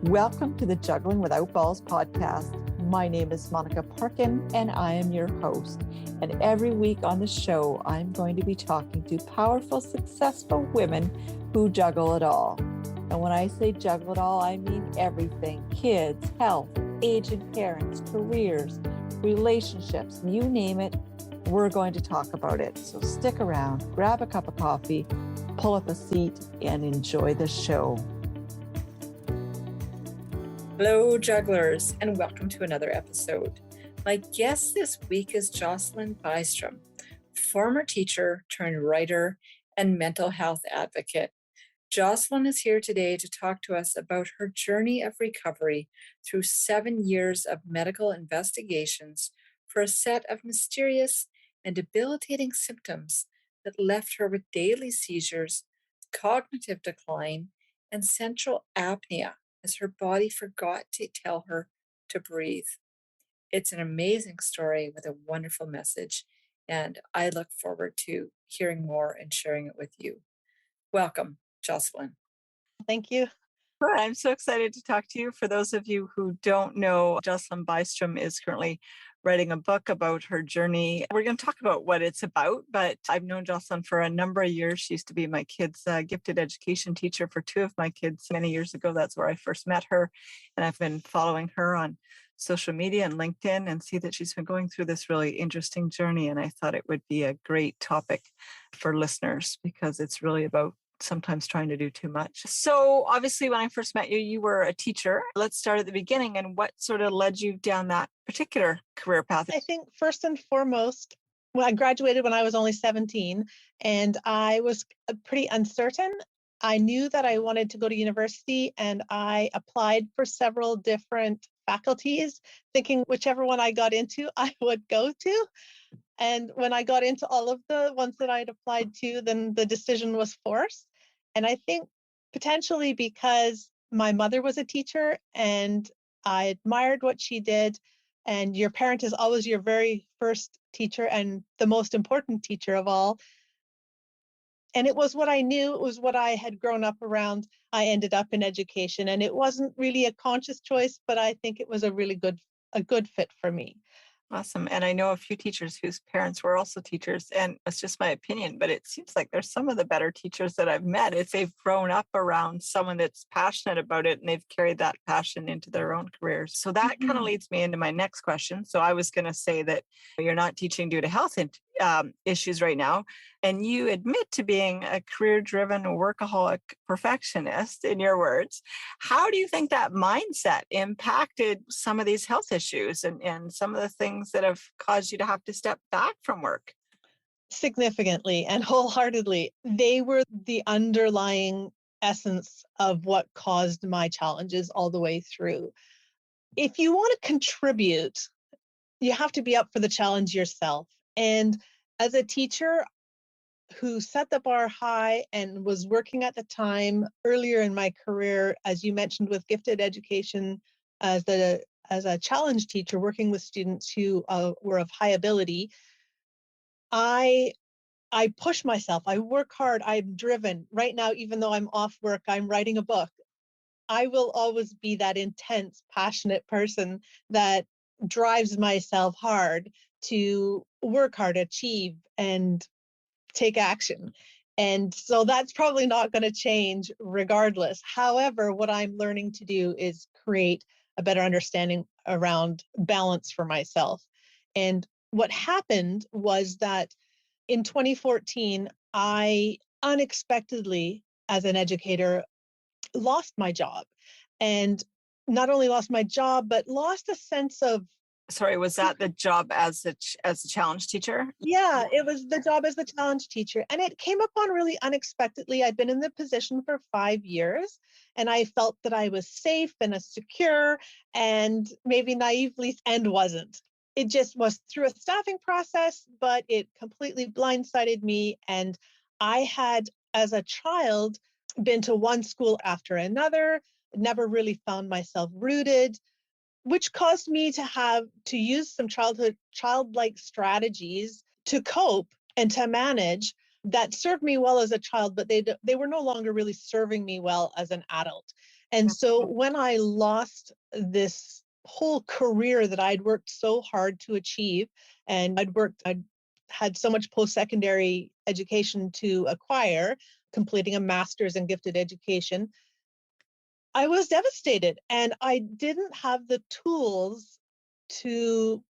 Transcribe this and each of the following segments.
Welcome to the Juggling Without Balls podcast. My name is Monica Parkin and I am your host. And every week on the show, I'm going to be talking to powerful, successful women who juggle it all. And when I say juggle it all, I mean everything: kids, health, aging parents, careers, relationships, you name it, we're going to talk about it. So stick around, grab a cup of coffee, pull up a seat, and enjoy the show. Hello, jugglers, and welcome to another episode. My guest this week is Jocelyn Bystrom, former teacher turned writer and mental health advocate. Jocelyn is here today to talk to us about her journey of recovery through 7 years of medical investigations for a set of mysterious and debilitating symptoms that left her with daily seizures, cognitive decline, and central apnea, as her body forgot to tell her to breathe. It's an amazing story with a wonderful message, and I look forward to hearing more and sharing it with you. Welcome, Jocelyn. Thank you. I'm so excited to talk to you. For those of you who don't know, Jocelyn Bystrom is currently writing a book about her journey. We're going to talk about what it's about, but I've known Jocelyn for a number of years. She used to be my kids' gifted education teacher for 2 of my kids many years ago. That's where I first met her. And I've been following her on social media and LinkedIn and see that she's been going through this really interesting journey. And I thought it would be a great topic for listeners because it's really about sometimes trying to do too much. So obviously when I first met you, you were a teacher. Let's start at the beginning and what sort of led you down that particular career path? I think first and foremost, I graduated when I was only 17 and I was pretty uncertain. I knew that I wanted to go to university and I applied for several different faculties, thinking whichever one I got into, I would go to. And when I got into all of the ones that I'd applied to, then the decision was forced. And I think potentially because my mother was a teacher and I admired what she did. And your parent is always your very first teacher and the most important teacher of all. And it was what I knew, it was what I had grown up around. I ended up in education and it wasn't really a conscious choice, but I think it was a really good fit for me. Awesome. And I know a few teachers whose parents were also teachers, and it's just my opinion, but it seems like there's some of the better teachers that I've met. It's they've grown up around someone that's passionate about it and they've carried that passion into their own careers. So that kind of leads me into my next question. So I was going to say that you're not teaching due to health issues right now, and you admit to being a career-driven workaholic perfectionist, in your words. How do you think that mindset impacted some of these health issues and some of the things that have caused you to have to step back from work? Significantly and wholeheartedly. They were the underlying essence of what caused my challenges all the way through. If you want to contribute, you have to be up for the challenge yourself. And as a teacher who set the bar high and was working at the time earlier in my career, as you mentioned, with gifted education as a challenge teacher, working with students who were of high ability, I push myself. I work hard. I'm driven. Right now, even though I'm off work, I'm writing a book. I will always be that intense, passionate person that drives myself hard to work hard, achieve, and take action. And so that's probably not going to change regardless. However, what I'm learning to do is create a better understanding around balance for myself. And what happened was that in 2014, I unexpectedly, as an educator, lost my job. And not only lost my job, but lost a sense of... Sorry, was that the job as a challenge teacher? Yeah, it was the job as the challenge teacher. And it came upon really unexpectedly. I'd been in the position for 5 years and I felt that I was safe and secure and maybe naively and wasn't. It just was through a staffing process, but it completely blindsided me. And I had, as a child, been to one school after another, never really found myself rooted, which caused me to have to use some childlike strategies to cope and to manage. that served me well as a child, but they were no longer really serving me well as an adult. And so when I lost this whole career that I'd worked so hard to achieve, and I'd had so much post-secondary education to acquire, completing a master's in gifted education, I was devastated, and I didn't have the tools to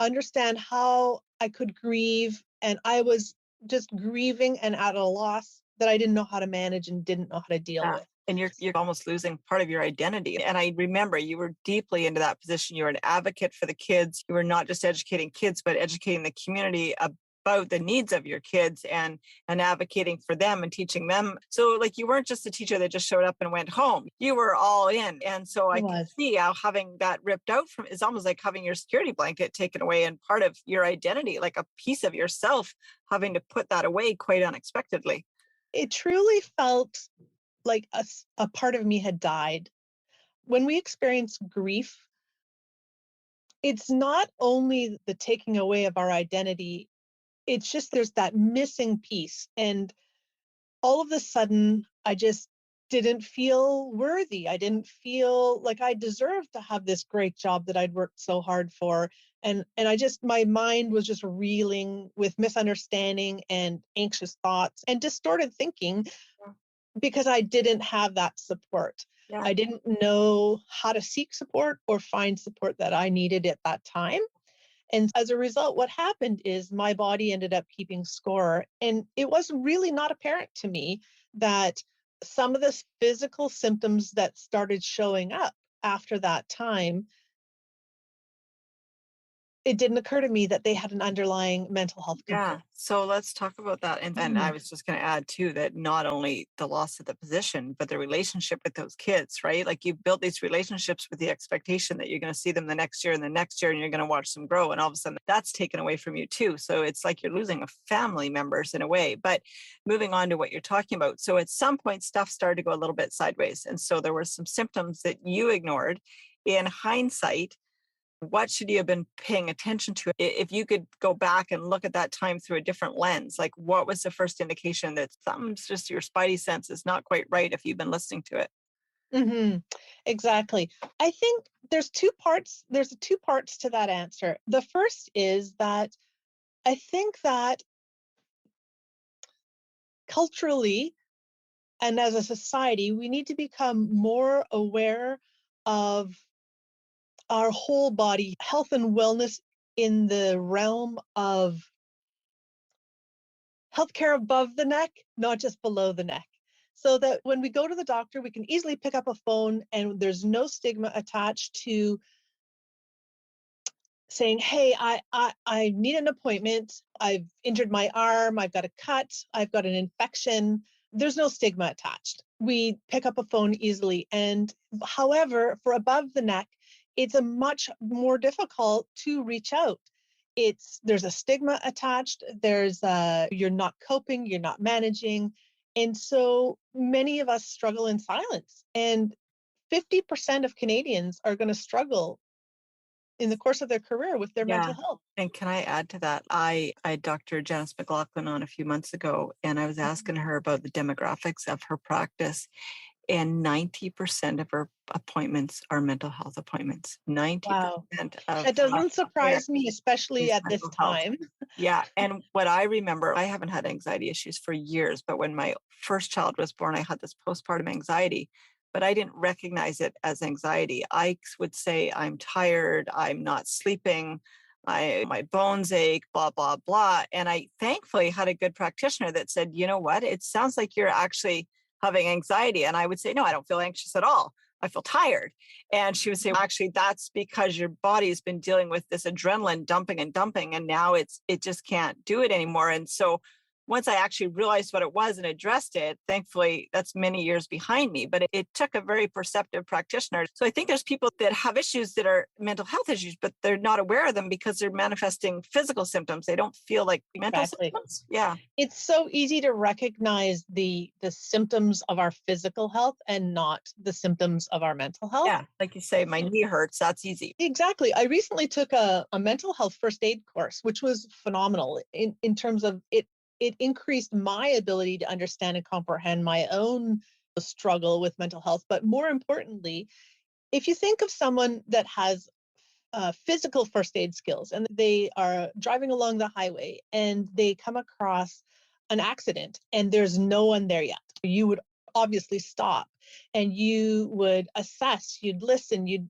understand how I could grieve. And I was just grieving and at a loss that I didn't know how to manage and didn't know how to deal Yeah. with. And you're almost losing part of your identity. And I remember you were deeply into that position. You were an advocate for the kids. You were not just educating kids, but educating the community about the needs of your kids and advocating for them and teaching them. So like you weren't just a teacher that just showed up and went home. You were all in. And so I It can was. see how having that ripped out from is almost like having your security blanket taken away and part of your identity, like a piece of yourself, having to put that away quite unexpectedly. It truly felt like a part of me had died. When we experience grief, it's not only the taking away of our identity, it's just there's that missing piece. And all of a sudden, I just didn't feel worthy. I didn't feel like I deserved to have this great job that I'd worked so hard for. And I just, my mind was just reeling with misunderstanding and anxious thoughts and distorted thinking because I didn't have that support. Yeah. I didn't know how to seek support or find support that I needed at that time. And as a result, what happened is my body ended up keeping score. And it was really not apparent to me that some of the physical symptoms that started showing up after that time, it didn't occur to me that they had an underlying mental health Yeah. component. So let's talk about that. And then I was just going to add too that not only the loss of the position, but the relationship with those kids, right? Like you've built these relationships with the expectation that you're going to see them the next year and the next year, and you're going to watch them grow. And all of a sudden that's taken away from you too. So it's like you're losing a family members in a way. But moving on to what you're talking about. So at some point, stuff started to go a little bit sideways. And so there were some symptoms that you ignored. In hindsight, what should you have been paying attention to? If you could go back and look at that time through a different lens, like what was the first indication that something's just your spidey sense is not quite right if you've been listening to it? Mm-hmm. Exactly. I think there's two parts. There's two parts to that answer. The first is that I think that culturally and as a society, we need to become more aware of our whole body health and wellness in the realm of healthcare above the neck, not just below the neck. So that when we go to the doctor, we can easily pick up a phone and there's no stigma attached to saying, hey, I need an appointment. I've injured my arm. I've got a cut. I've got an infection. There's no stigma attached. We pick up a phone easily. And however, for above the neck, it's a much more difficult to reach out. There's a stigma attached. You're not coping, you're not managing. And so many of us struggle in silence. And 50% of Canadians are going to struggle in the course of their career with their mental Yeah. health. And can I add to that? I had Dr. Janice McLaughlin on a few months ago, and I was asking her about the demographics of her practice. And 90% of her appointments are mental health appointments. 90% Wow. of That doesn't care surprise me, especially is at this mental health. time. Yeah. And what I remember, I haven't had anxiety issues for years, but when my first child was born, I had this postpartum anxiety, but I didn't recognize it as anxiety. I would say, I'm tired, I'm not sleeping, my bones ache, blah, blah, blah. And I thankfully had a good practitioner that said, you know what, it sounds like you're actually having anxiety. And I would say, no, I don't feel anxious at all. I feel tired. And she would say, well, actually, that's because your body's been dealing with this adrenaline dumping and dumping, and now it just can't do it anymore. And so once I actually realized what it was and addressed it, thankfully, that's many years behind me, but it took a very perceptive practitioner. So I think there's people that have issues that are mental health issues, but they're not aware of them because they're manifesting physical symptoms. They don't feel like mental symptoms. Yeah. It's so easy to recognize the symptoms of our physical health and not the symptoms of our mental health. Yeah. Like you say, my knee hurts. That's easy. Exactly. I recently took a mental health first aid course, which was phenomenal in terms of it it increased my ability to understand and comprehend my own struggle with mental health. But more importantly, if you think of someone that has physical first aid skills and they are driving along the highway and they come across an accident and there's no one there yet, you would obviously stop and you would assess, you'd listen, you'd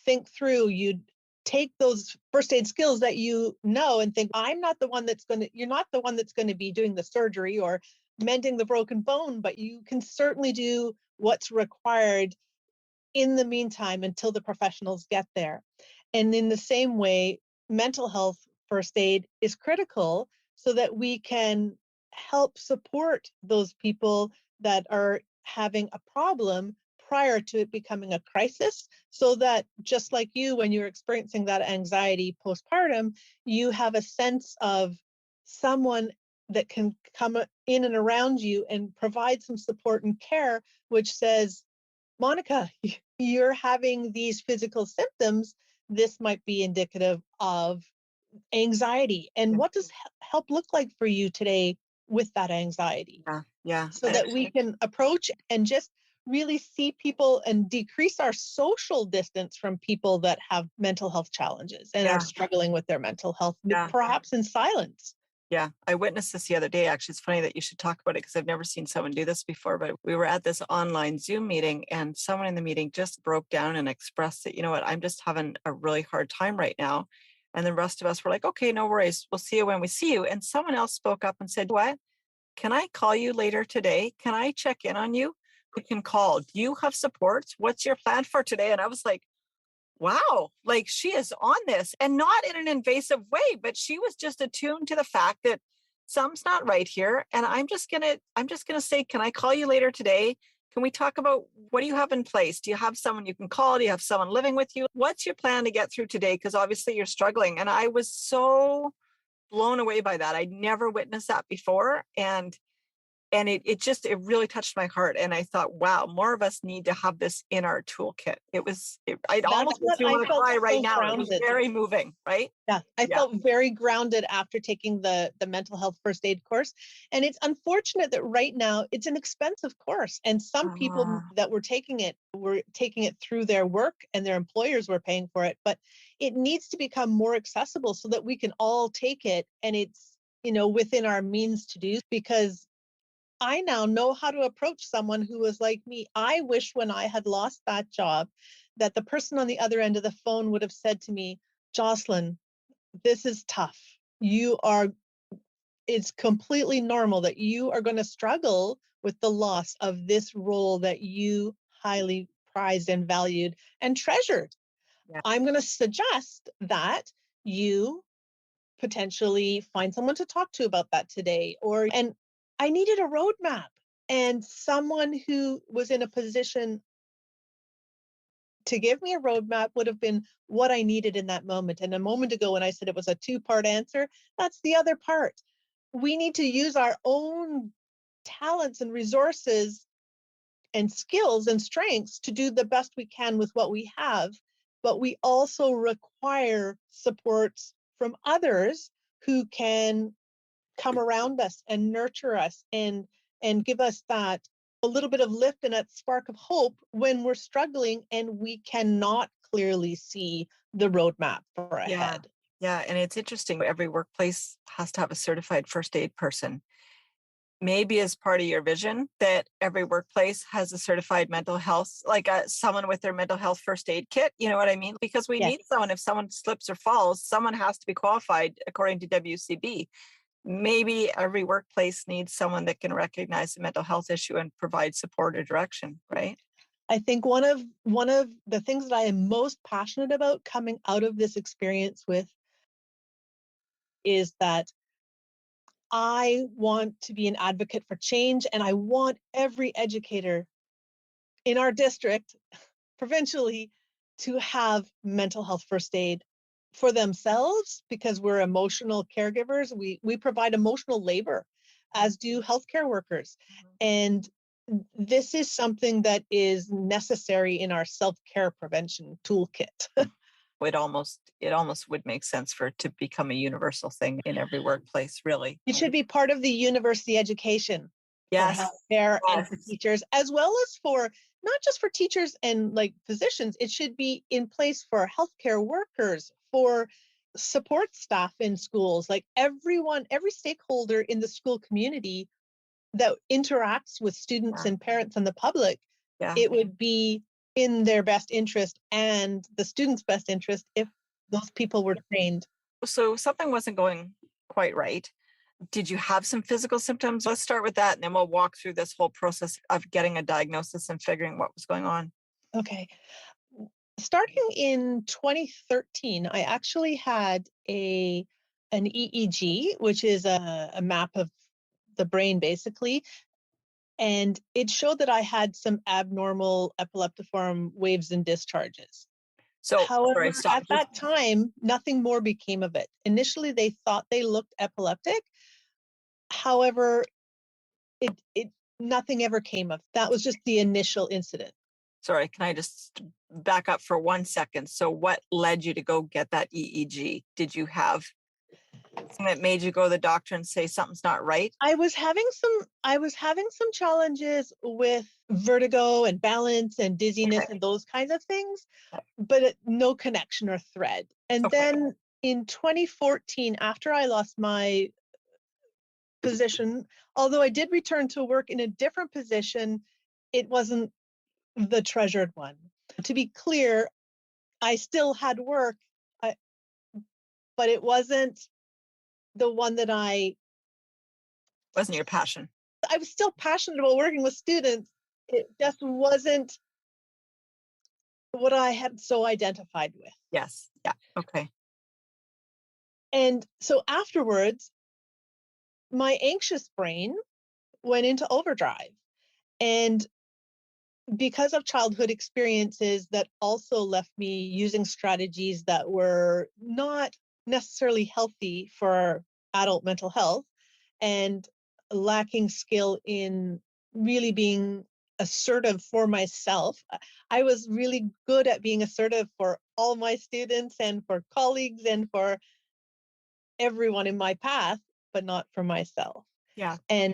think through, you'd take those first aid skills that you know and think, I'm not the one that's going to, you're not the one that's going to be doing the surgery or mending the broken bone, but you can certainly do what's required in the meantime until the professionals get there. And in the same way, mental health first aid is critical so that we can help support those people that are having a problem prior to it becoming a crisis, so that just like you, when you're experiencing that anxiety postpartum, you have a sense of someone that can come in and around you and provide some support and care, which says, Monica, you're having these physical symptoms. This might be indicative of anxiety. And Yeah. what does help look like for you today with that anxiety? Yeah. Yeah. So that we can approach and just really see people and decrease our social distance from people that have mental health challenges and Yeah. are struggling with their mental health, Yeah. perhaps in silence. Yeah, I witnessed this the other day. Actually, it's funny that you should talk about it because I've never seen someone do this before. But we were at this online Zoom meeting and someone in the meeting just broke down and expressed that, you know what, I'm just having a really hard time right now. And the rest of us were like, okay, no worries. We'll see you when we see you. And someone else spoke up and said, what? Can I call you later today? Can I check in on you? We can call. Do you have supports? What's your plan for today? And I was like, wow, like she is on this, and not in an invasive way, but she was just attuned to the fact that something's not right here. And I'm just gonna say, can I call you later today? Can we talk about what do you have in place? Do you have someone you can call? Do you have someone living with you? What's your plan to get through today? Because obviously you're struggling. And I was so blown away by that. I'd never witnessed that before. And it really touched my heart. And I thought, wow, more of us need to have this in our toolkit. It almost makes me want to cry right now. It was very moving, right? Yeah, I felt very grounded after taking the mental health first aid course. And it's unfortunate that right now it's an expensive course. And some people that were taking it through their work and their employers were paying for it. But it needs to become more accessible so that we can all take it and it's, within our means to do, because I now know how to approach someone who was like me. I wish when I had lost that job that the person on the other end of the phone would have said to me, Jocelyn, this is tough. It's completely normal that you are going to struggle with the loss of this role that you highly prized and valued and treasured. Yeah. I'm going to suggest that you potentially find someone to talk to about that today. And I needed a roadmap and someone who was in a position to give me a roadmap would have been what I needed in that moment. And a moment ago, when I said it was a two-part answer, that's the other part. We need to use our own talents and resources and skills and strengths to do the best we can with what we have. But we also require supports from others who can come around us and nurture us and give us that a little bit of lift and that spark of hope when we're struggling and we cannot clearly see the roadmap for ahead. Yeah. And it's interesting. Every workplace has to have a certified first aid person. Maybe as part of your vision that every workplace has a certified mental health, like someone with their mental health first aid kit. You know what I mean? Because we need someone, if someone slips or falls, someone has to be qualified according to WCB. Maybe every workplace needs someone that can recognize the mental health issue and provide support or direction, right? I think one of the things that I am most passionate about coming out of this experience with is that I want to be an advocate for change, and I want every educator in our district, provincially, to have mental health first aid for themselves, because we're emotional caregivers. We provide emotional labor, as do healthcare workers. And this is something that is necessary in our self-care prevention toolkit. it almost would make sense for it to become a universal thing in every workplace, really. It should be part of the university education for Yes. healthcare and Yes. for teachers, as well as for not just for teachers and like physicians. It should be in place for healthcare workers, for support staff in schools, like everyone, every stakeholder in the school community that interacts with students Yeah. and parents and the public. Yeah. It would be in their best interest and the students' best interest if those people were trained. So something wasn't going quite right. Did you have some physical symptoms? Let's start with that, and then we'll walk through this whole process of getting a diagnosis and figuring what was going on. Okay. Starting in 2013, I actually had an EEG, which is a map of the brain basically, and it showed that I had some abnormal epileptiform waves and discharges. So, However, sorry, stop. at that time, nothing more became of it. Initially, they thought they looked epileptic. However, it nothing ever came of that. Was just the initial incident. Sorry, can I just back up for 1 second? So what led you to go get that EEG? Did you have something that made you go to the doctor and say something's not right? I was having some challenges with vertigo and balance and dizziness Okay. and those kinds of things, but no connection or thread. And Okay. then in 2014, after I lost my position, although I did return to work in a different position, it wasn't the treasured one. To be clear, I still had work, I, but it wasn't the one that Wasn't your passion? I was still passionate about working with students. It just wasn't what I had so identified with. Yes. Yeah. Okay. And so afterwards, my anxious brain went into overdrive. And because of childhood experiences that also left me using strategies that were not necessarily healthy for adult mental health and lacking skill in really being assertive for myself. I was really good at being assertive for all my students and for colleagues and for everyone in my path, but not for myself. Yeah. And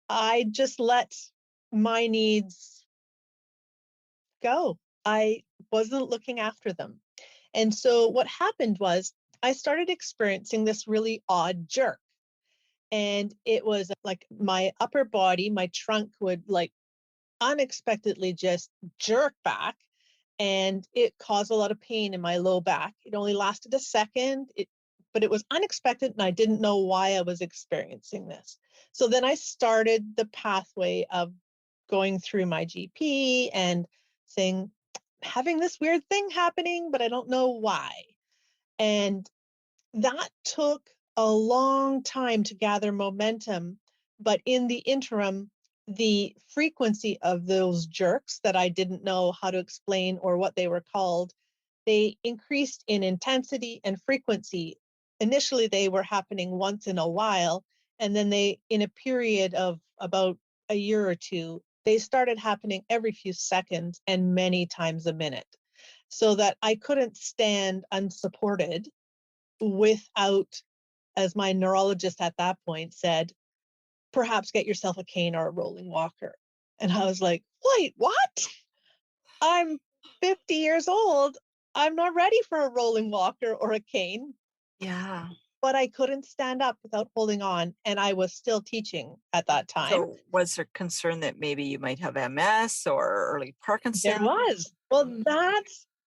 I just let my needs go. I wasn't looking after them. And so what happened was I started experiencing this really odd jerk. And it was like my upper body, my trunk would like unexpectedly just jerk back, and it caused a lot of pain in my low back. It only lasted a second, but it was unexpected and I didn't know why I was experiencing this. So then I started the pathway of going through my GP and saying, having this weird thing happening, but I don't know why. And that took a long time to gather momentum. But in the interim, the frequency of those jerks that I didn't know how to explain or what they were called, they increased in intensity and frequency. Initially, they were happening once in a while. And then in a period of about a year or two, they started happening every few seconds and many times a minute. So that I couldn't stand unsupported without, as my neurologist at that point said, perhaps get yourself a cane or a rolling walker. And I was like, wait, what? I'm 50 years old. I'm not ready for a rolling walker or a cane. Yeah. But I couldn't stand up without holding on. And I was still teaching at that time. So was there concern that maybe you might have MS or early Parkinson's? There was. Well,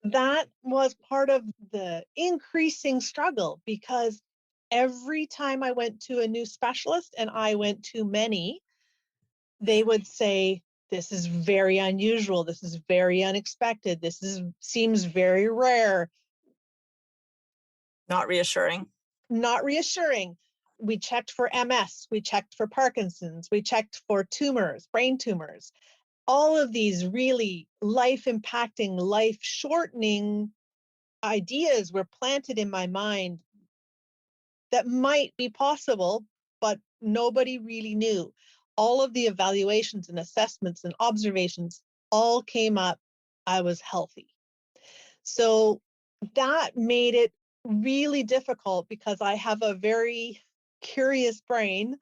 that was part of the increasing struggle, because every time I went to a new specialist, and I went to many, they would say, this is very unusual. This is very unexpected. Seems very rare. Not reassuring. Not reassuring. We checked for MS. We checked for Parkinson's. We checked for tumors, brain tumors. All of these really life impacting, life shortening ideas were planted in my mind that might be possible, but nobody really knew. All of the evaluations and assessments and observations all came up. I was healthy. So that made it really difficult because I have a very curious brain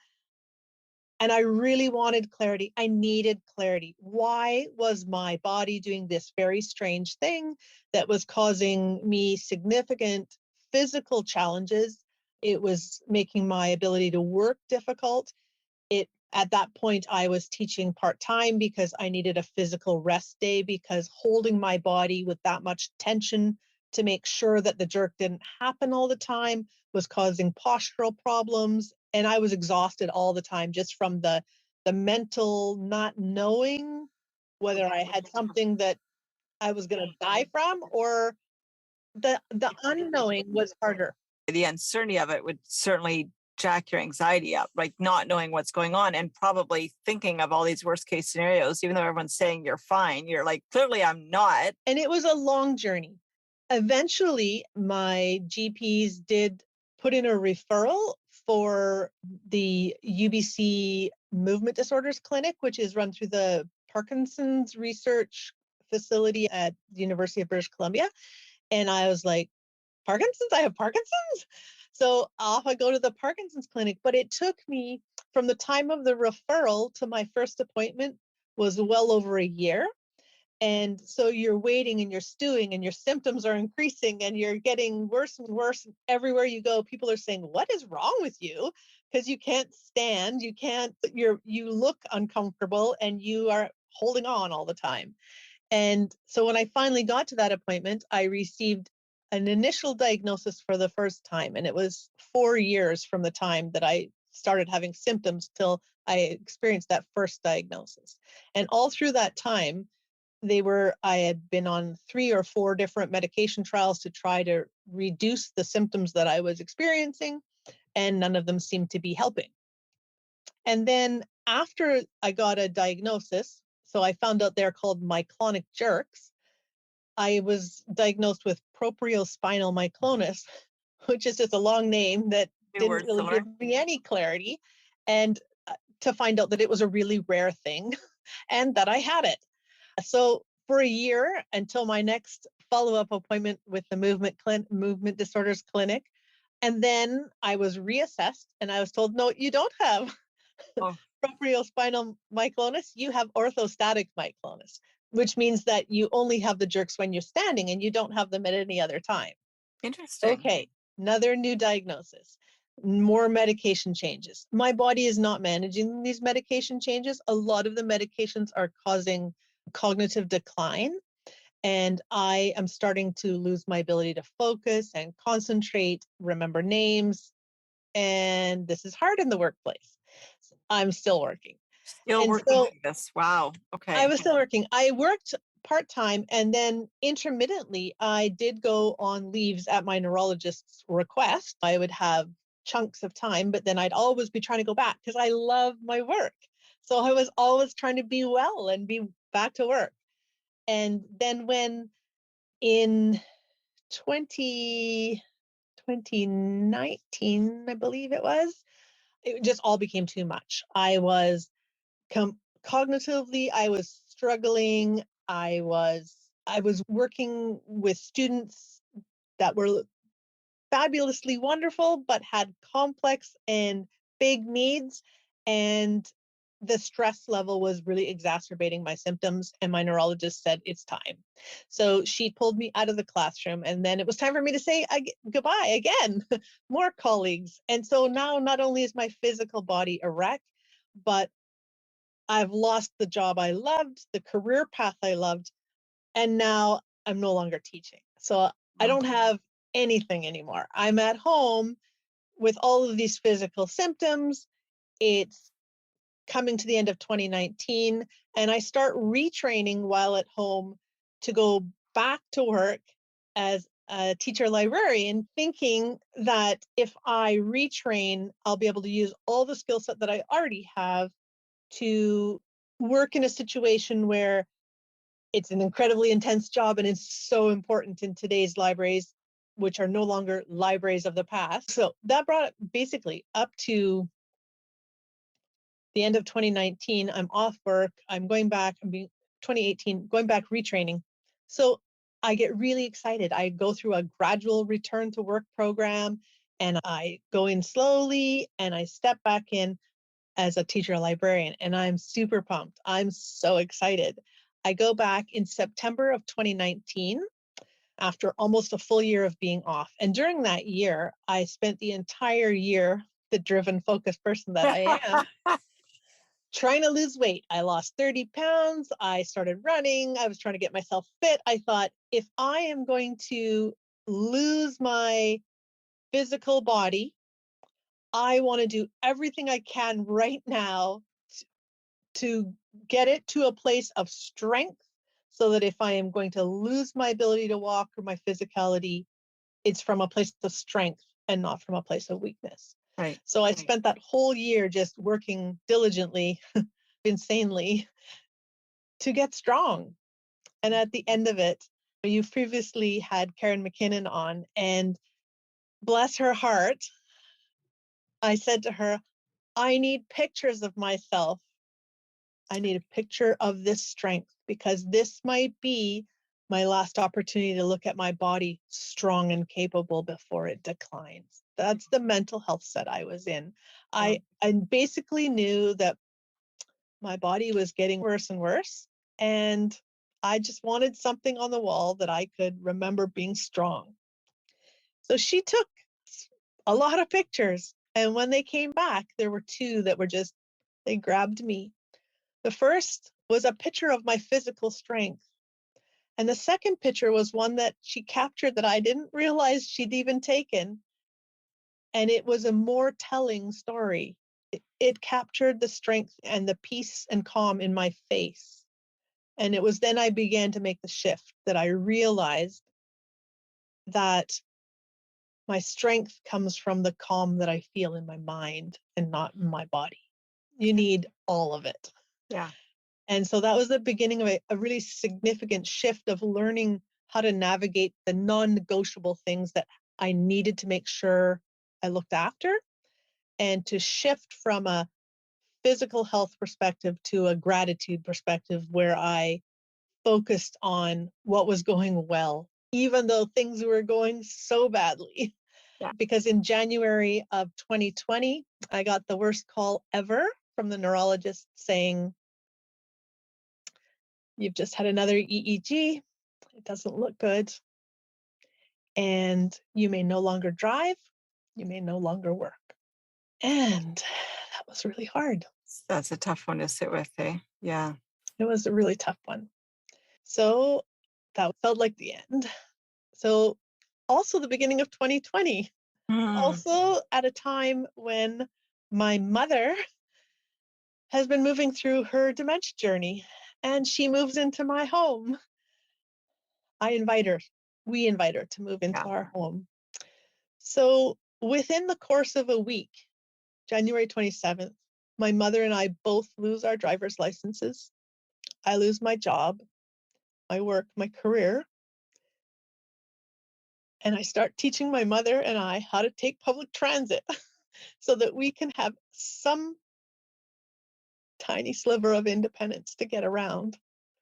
and I really wanted clarity. I needed clarity. Why was my body doing this very strange thing that was causing me significant physical challenges? It was making my ability to work difficult. It at that point I was teaching part-time because I needed a physical rest day, because holding my body with that much tension to make sure that the jerk didn't happen all the time was causing postural problems, and I was exhausted all the time just from the mental not knowing whether I had something that I was going to die from, or the unknowing was harder. The uncertainty of it would certainly jack your anxiety up, like not knowing what's going on and probably thinking of all these worst case scenarios, even though everyone's saying you're fine. You're like, clearly I'm not. And it was a long journey. Eventually, my GPs did put in a referral for the UBC Movement Disorders Clinic, which is run through the Parkinson's Research Facility at the University of British Columbia. And I was like, Parkinson's? I have Parkinson's? So off I go to the Parkinson's clinic. But it took me from the time of the referral to my first appointment was well over a year. And so you're waiting and you're stewing and your symptoms are increasing and you're getting worse and worse. Everywhere you go, people are saying, what is wrong with you? Because you can't stand, you look uncomfortable and you are holding on all the time. And so when I finally got to that appointment, I received an initial diagnosis for the first time. And it was 4 years from the time that I started having symptoms till I experienced that first diagnosis. And all through that time, I had been on 3 or 4 different medication trials to try to reduce the symptoms that I was experiencing, and none of them seemed to be helping. And then after I got a diagnosis, so I found out they're called myoclonic jerks, I was diagnosed with propriospinal myoclonus, which is just a long name that didn't really give me any clarity, and to find out that it was a really rare thing and that I had it. So for a year until my next follow-up appointment with the Movement Disorders Clinic. And then I was reassessed and I was told, no, you don't have propriospinal myoclonus, you have orthostatic myoclonus, which means that you only have the jerks when you're standing and you don't have them at any other time. Interesting. Okay, another new diagnosis, more medication changes. My body is not managing these medication changes. A lot of the medications are causing cognitive decline, and I am starting to lose my ability to focus and concentrate, remember names, and this is hard in the workplace. I'm still working. Still working so through this. Wow. Okay. I was still working. I worked part-time, and then intermittently I did go on leaves at my neurologist's request. I would have chunks of time, but then I'd always be trying to go back because I love my work. So I was always trying to be well and be back to work. And then when in 2019, I believe it just all became too much. I was cognitively, I was struggling. I was working with students that were fabulously wonderful, but had complex and big needs. And the stress level was really exacerbating my symptoms. And my neurologist said, it's time. So she pulled me out of the classroom. And then it was time for me to say goodbye again, more colleagues. And so now not only is my physical body a wreck, but I've lost the job I loved, the career path I loved, and now I'm no longer teaching. So I don't have anything anymore. I'm at home with all of these physical symptoms. It's coming to the end of 2019, and I start retraining while at home to go back to work as a teacher librarian, thinking that if I retrain, I'll be able to use all the skill set that I already have to work in a situation where it's an incredibly intense job and it's so important in today's libraries, which are no longer libraries of the past. So that brought it basically up to the end of 2019. I'm off work. I'm going back. 2018, going back retraining. So I get really excited. I go through a gradual return to work program, and I go in slowly and I step back in as a teacher librarian, and I'm super pumped. I'm so excited. I go back in September of 2019 after almost a full year of being off. And during that year, I spent the entire year, the driven, focused person that I am, trying to lose weight. I lost 30 pounds. I started running. I was trying to get myself fit. I thought, if I am going to lose my physical body, I want to do everything I can right now to get it to a place of strength so that if I am going to lose my ability to walk or my physicality, it's from a place of strength and not from a place of weakness. Right. So I spent that whole year just working diligently, insanely, to get strong. And at the end of it, you've previously had Karen McKinnon on, and bless her heart, I said to her, I need pictures of myself. I need a picture of this strength because this might be my last opportunity to look at my body strong and capable before it declines. That's the mental health set I was in. I basically knew that my body was getting worse and worse, and I just wanted something on the wall that I could remember being strong. So she took a lot of pictures, and when they came back, there were two that were just, they grabbed me. The first was a picture of my physical strength. And the second picture was one that she captured that I didn't realize she'd even taken. And it was a more telling story. It captured the strength and the peace and calm in my face. And it was then I began to make the shift that I realized that my strength comes from the calm that I feel in my mind and not in my body. You need all of it. Yeah. And so that was the beginning of a really significant shift of learning how to navigate the non-negotiable things that I needed to make sure I looked after, and to shift from a physical health perspective to a gratitude perspective where I focused on what was going well, even though things were going so badly. Yeah. Because in January of 2020, I got the worst call ever from the neurologist saying, you've just had another EEG. It doesn't look good. And you may no longer drive. You may no longer work. And that was really hard. That's a tough one to sit with, eh? Yeah. It was a really tough one. So that felt like the end. So also the beginning of 2020, also at a time when my mother has been moving through her dementia journey, and she moves into my home. We invite her to move into our home. So within the course of a week, January 27th, my mother and I both lose our driver's licenses. I lose my job, my work, my career. And I start teaching my mother and I how to take public transit so that we can have some tiny sliver of independence to get around.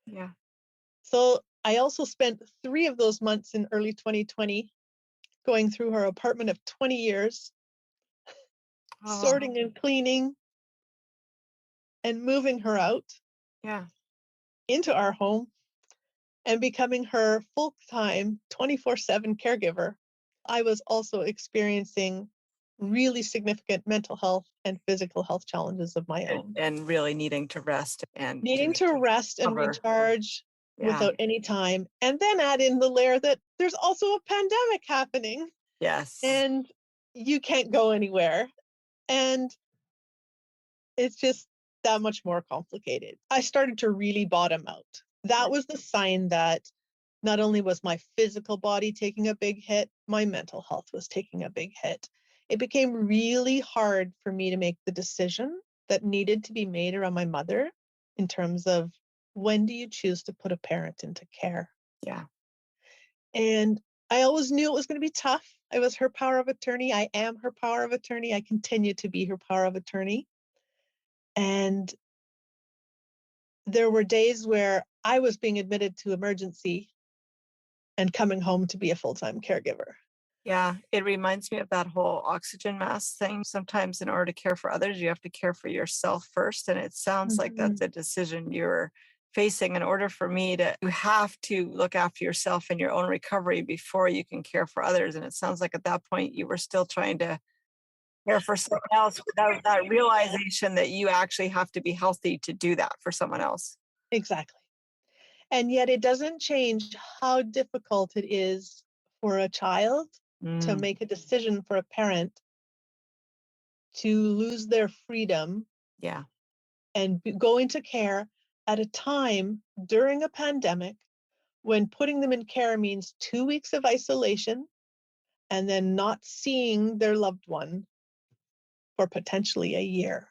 Yeah. So I also spent 3 of those months in early 2020 going through her apartment of 20 years, sorting and cleaning and moving her out into our home and becoming her full-time 24/7 caregiver. I was also experiencing really significant mental health and physical health challenges of my own. And really needing to rest and Needing to rest and recharge without any time. And then add in the layer that there's also a pandemic happening. Yes. And you can't go anywhere. And it's just that much more complicated. I started to really bottom out. That was the sign that not only was my physical body taking a big hit, my mental health was taking a big hit. It became really hard for me to make the decision that needed to be made around my mother in terms of, when do you choose to put a parent into care? Yeah. And I always knew it was going to be tough. I was her power of attorney. I am her power of attorney. I continue to be her power of attorney. And there were days where I was being admitted to emergency and coming home to be a full-time caregiver. Yeah, it reminds me of that whole oxygen mask thing. Sometimes, in order to care for others, you have to care for yourself first. And it sounds like that's Mhm. a decision you're facing. In order for me to, you have to look after yourself and your own recovery before you can care for others. And it sounds like at that point, you were still trying to care for someone else without that realization that you actually have to be healthy to do that for someone else. Exactly. And yet it doesn't change how difficult it is for a child to Mm, make a decision for a parent to lose their freedom yeah, and go into care at a time during a pandemic when putting them in care means 2 weeks of isolation and then not seeing their loved one for potentially a year.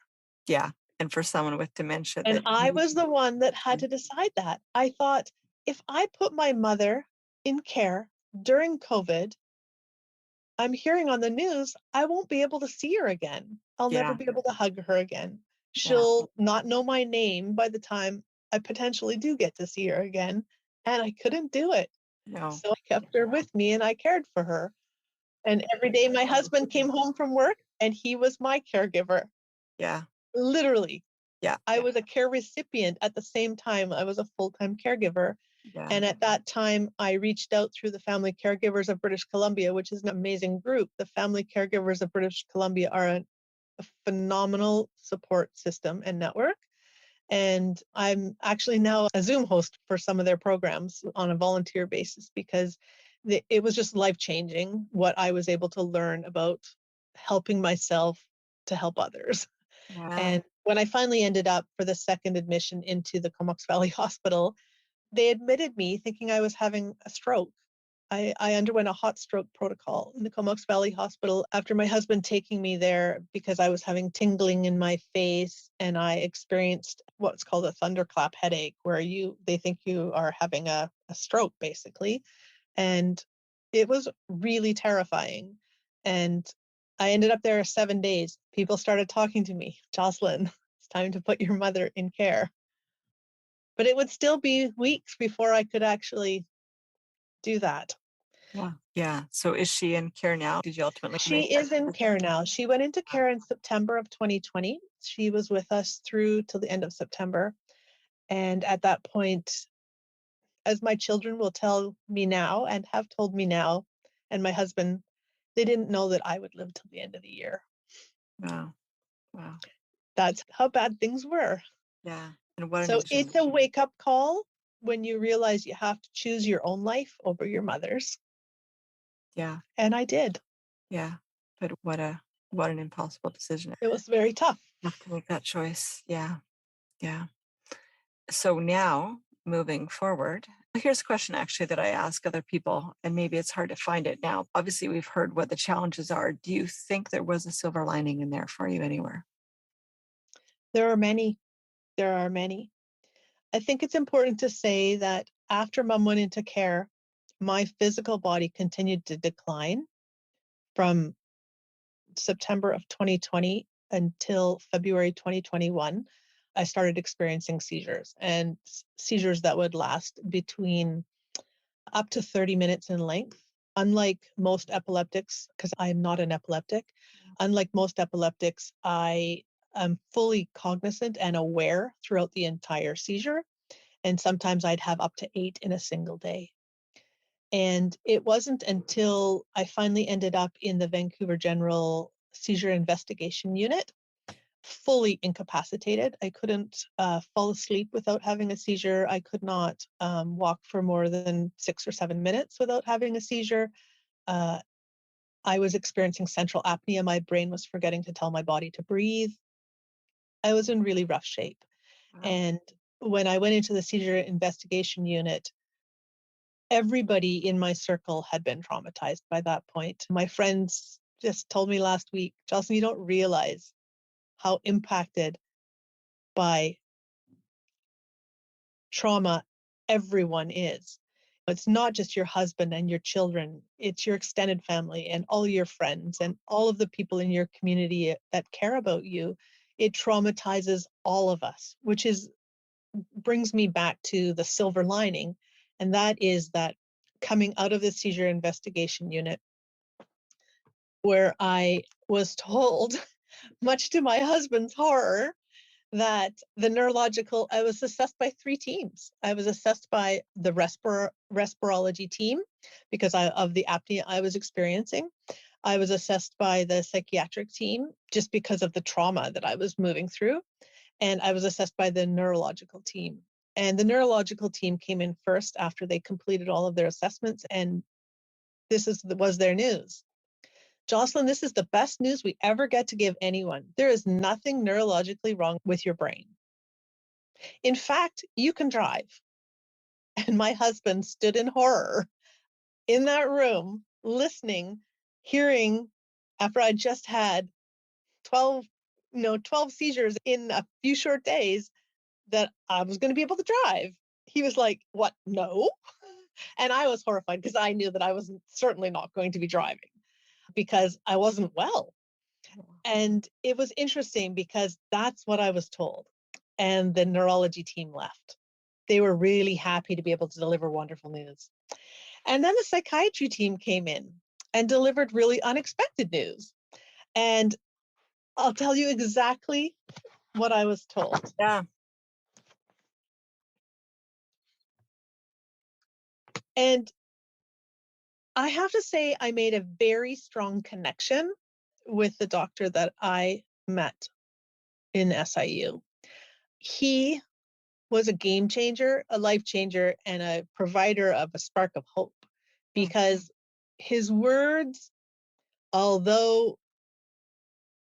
yeah. And for someone with dementia And that I you, was the one that had to decide that. I thought, if I put my mother in care during COVID, I'm hearing on the news, I won't be able to see her again. I'll never yeah, be able to hug her again. yeah, She'll not know my name by the time I potentially do get to see her again. And I couldn't do it. no, So I kept her with me and I cared for her. And every day my husband came home from work and he was my caregiver. yeah, Literally, yeah, I was a care recipient at the same time I was a full-time caregiver. yeah. And at that time, I reached out through the Family Caregivers of British Columbia, which is an amazing group. The Family Caregivers of British Columbia are a phenomenal support system and network. And I'm actually now a Zoom host for some of their programs on a volunteer basis because it was just life changing what I was able to learn about helping myself to help others. Yeah. And when I finally ended up for the second admission into the Comox Valley Hospital, they admitted me thinking I was having a stroke. I underwent a hot stroke protocol in the Comox Valley Hospital after my husband taking me there because I was having tingling in my face and I experienced what's called a thunderclap headache, where they think you are having a stroke basically. And it was really terrifying. And I ended up there 7 days. People started talking to me, Jocelyn, it's time to put your mother in care. But it would still be weeks before I could actually do that. Yeah. Yeah. So is she in care now? Did you ultimately make She that is in decision? care now. She went into care in September of 2020. She was with us through till the end of September. And at that point, as my children will tell me now and have told me now, and my husband, they didn't know that I would live till the end of the year. Wow. Wow. That's how bad things were. Yeah. And what an So interesting. it's a wake up call when you realize you have to choose your own life over your mother's. Yeah. And I did. Yeah. But what an impossible decision. It was very tough. You have to make that choice. Yeah. Yeah. So now moving forward, here's a question actually that I ask other people, and maybe it's hard to find it now. Obviously, we've heard what the challenges are. Do you think there was a silver lining in there for you anywhere? There are many. There are many. I think it's important to say that after mom went into care, my physical body continued to decline from September of 2020 until February 2021. I started experiencing seizures and seizures that would last between up to 30 minutes in length. Unlike most epileptics, because I'm not an epileptic, unlike most epileptics, I am fully cognizant and aware throughout the entire seizure. And sometimes I'd have up to 8 in a single day. And it wasn't until I finally ended up in the Vancouver General Seizure Investigation Unit, fully incapacitated. I couldn't fall asleep without having a seizure. I could not walk for more than 6 or 7 minutes without having a seizure. Uh, I was experiencing central apnea. My brain was forgetting to tell my body to breathe. I was in really rough shape. Wow. And when I went into the seizure investigation unit, everybody in my circle had been traumatized by that point. My friends just told me last week, Jocelyn, you don't realize how impacted by trauma everyone is. It's not just your husband and your children, it's your extended family and all your friends and all of the people in your community that care about you. It traumatizes all of us, which is brings me back to the silver lining, and that is that coming out of the seizure investigation unit, where I was told, much to my husband's horror, that I was assessed by 3 teams. I was assessed by the respirology team because of the apnea I was experiencing. I was assessed by the psychiatric team just because of the trauma that I was moving through. And I was assessed by the neurological team. And the neurological team came in first after they completed all of their assessments. And was their news. Jocelyn, this is the best news we ever get to give anyone. There is nothing neurologically wrong with your brain. In fact, you can drive. And my husband stood in horror in that room, listening, hearing, after I just had 12 seizures in a few short days, that I was going to be able to drive. He was like, "What? No?" And I was horrified because I knew that I was certainly not going to be driving because I wasn't well. And it was interesting because that's what I was told. And the neurology team left. They were really happy to be able to deliver wonderful news. And then the psychiatry team came in and delivered really unexpected news. And I'll tell you exactly what I was told. Yeah. And I have to say, I made a very strong connection with the doctor that I met in SIU. He was a game changer, a life changer, and a provider of a spark of hope because his words, although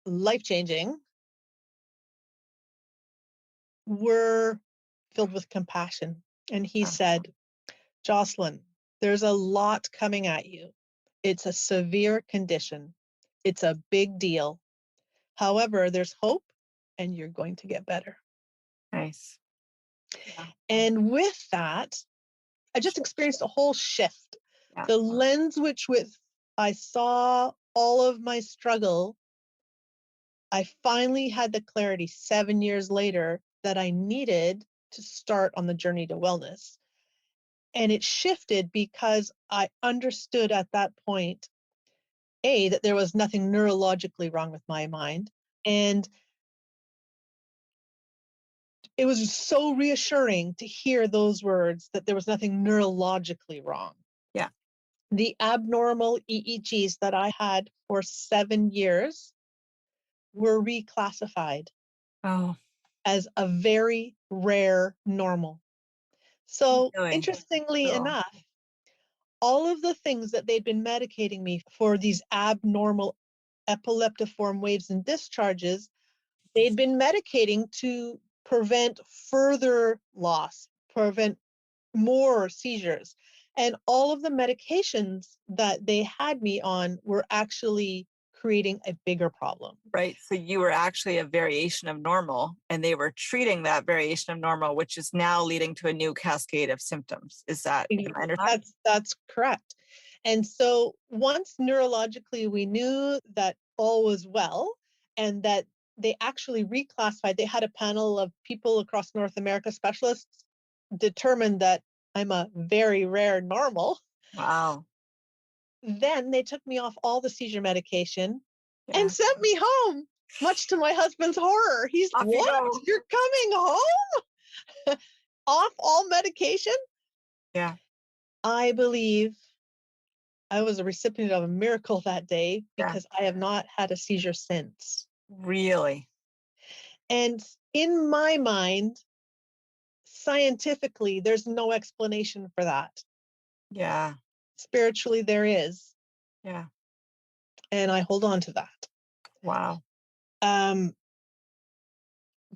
life changing, were filled with compassion. And he said, "Jocelyn, there's a lot coming at you. It's a severe condition. It's a big deal. However, there's hope and you're going to get better." Nice. Yeah. And with that, I just experienced a whole shift. Yeah. The lens with I saw all of my struggle, I finally had the clarity 7 years later that I needed to start on the journey to wellness. And it shifted because I understood at that point, that there was nothing neurologically wrong with my mind. And it was so reassuring to hear those words that there was nothing neurologically wrong. Yeah. The abnormal EEGs that I had for 7 years were reclassified as a very rare normal. So Really? interestingly enough, all of the things that they'd been medicating me for these abnormal epileptiform waves and discharges, they'd been medicating to prevent further loss, prevent more seizures. And all of the medications that they had me on were actually creating a bigger problem. Right. So you were actually a variation of normal, and they were treating that variation of normal, which is now leading to a new cascade of symptoms. Is that That's correct. And so once neurologically we knew that all was well and that they actually reclassified, they had a panel of people across North America, specialists, determined that I'm a very rare normal. Wow. Then they took me off all the seizure medication and sent me home, much to my husband's horror. He's Off you "What? go." You're coming home? Off all medication?" Yeah. I believe I was a recipient of a miracle that day because I have not had a seizure since. Really? And in my mind, scientifically, there's no explanation for that. Yeah. Spiritually, there is. Yeah. And I hold on to that. Wow.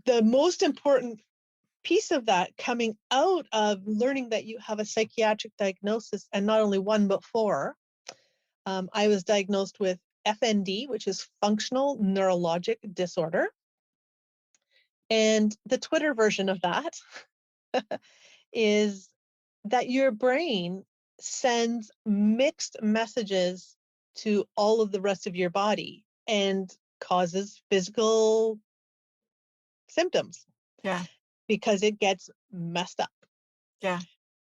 The most important piece of that coming out of learning that you have a psychiatric diagnosis, and not only one, but 4, I was diagnosed with FND, which is Functional Neurologic Disorder. And the Twitter version of that is that your brain sends mixed messages to all of the rest of your body and causes physical symptoms. Yeah. Because it gets messed up. Yeah.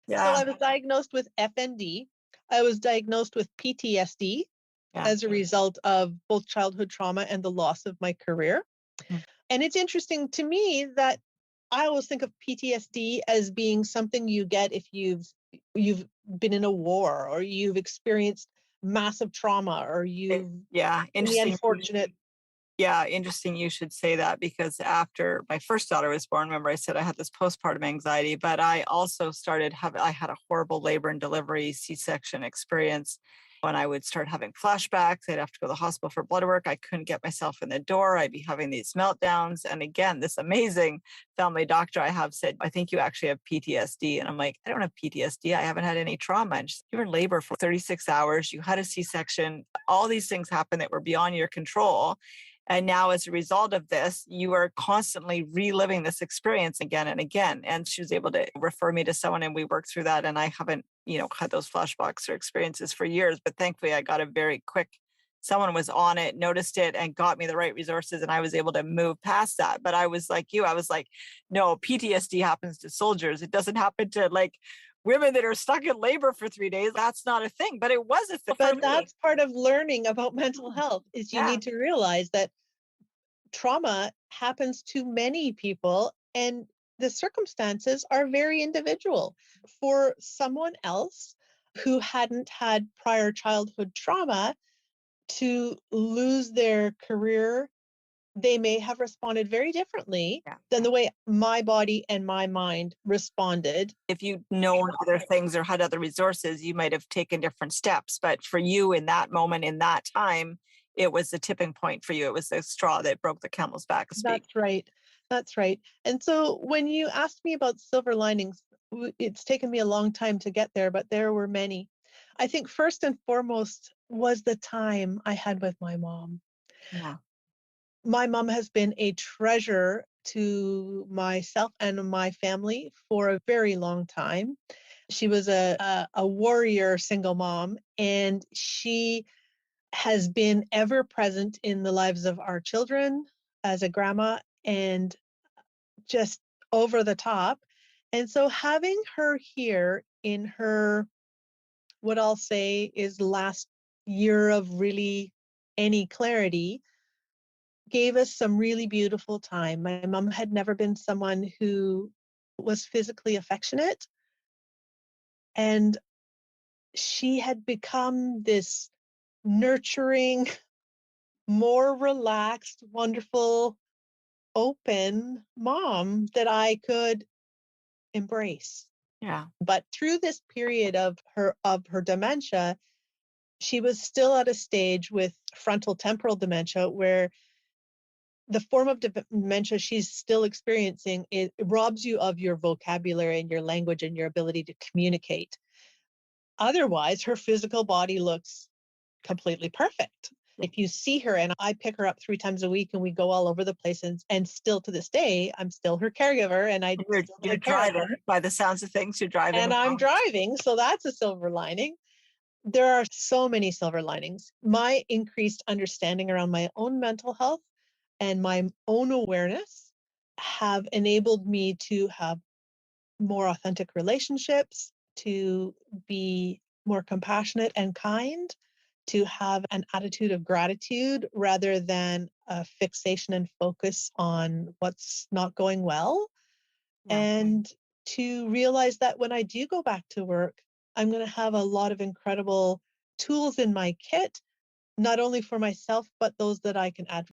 So I was diagnosed with FND, I was diagnosed with PTSD Yeah. as a result of both childhood trauma and the loss of my career. Mm. And it's interesting to me that I always think of PTSD as being something you get if you've been in a war or you've experienced massive trauma or you've Yeah, the interesting. unfortunate. Yeah, interesting you should say that because after my first daughter was born, remember I said I had this postpartum anxiety, but I also I had a horrible labor and delivery C-section experience. When I would start having flashbacks, I'd have to go to the hospital for blood work. I couldn't get myself in the door. I'd be having these meltdowns. And again, this amazing family doctor I have said, I think you actually have PTSD. And I'm like, I don't have PTSD. I haven't had any trauma. And she's, you were in labor for 36 hours. You had a C-section. All these things happened that were beyond your control. And now, as a result of this, you are constantly reliving this experience again and again. And she was able to refer me to someone, and we worked through that. And I haven't, had those flashbacks or experiences for years. But thankfully, I got a very quick. Someone was on it, noticed it, and got me the right resources, and I was able to move past that. But I was like you. I was like, no, PTSD happens to soldiers. It doesn't happen to women that are stuck in labor for 3 days. That's not a thing. But it was a thing for But me. that's part of learning about mental health is you Yeah. need to realize that trauma happens to many people and the circumstances are very individual. For someone else who hadn't had prior childhood trauma to lose their career, they may have responded very differently Yeah. than the way my body and my mind responded. If you'd known other things or had other resources, you might have taken different steps. But for you in that moment, in that time, it was the tipping point for you. It was the straw that broke the camel's back, to speak. That's right. That's right. And so when you asked me about silver linings, it's taken me a long time to get there, but there were many. I think first and foremost was the time I had with my mom. Yeah. My mom has been a treasure to myself and my family for a very long time. She was a warrior single mom, and she has been ever present in the lives of our children as a grandma and just over the top. And so having her here in her, what I'll say is last year of really any clarity, gave us some really beautiful time. My mom had never been someone who was physically affectionate, and she had become this nurturing, more relaxed, wonderful, open mom that I could embrace. Yeah. But through this period of her dementia, she was still at a stage with frontal temporal dementia where the form of dementia she's still experiencing, it robs you of your vocabulary and your language and your ability to communicate. Otherwise, her physical body looks completely perfect. If you see her, and I pick her up 3 times a week and we go all over the place, and still to this day, I'm still her caregiver and I You're, still you're take care of driving, her. by the sounds of things, you're driving. And I'm driving, so that's a silver lining. There are so many silver linings. My increased understanding around my own mental health and my own awareness have enabled me to have more authentic relationships, to be more compassionate and kind, to have an attitude of gratitude rather than a fixation and focus on what's not going well. Yeah. And to realize that when I do go back to work, I'm going to have a lot of incredible tools in my kit, not only for myself, but those that I can add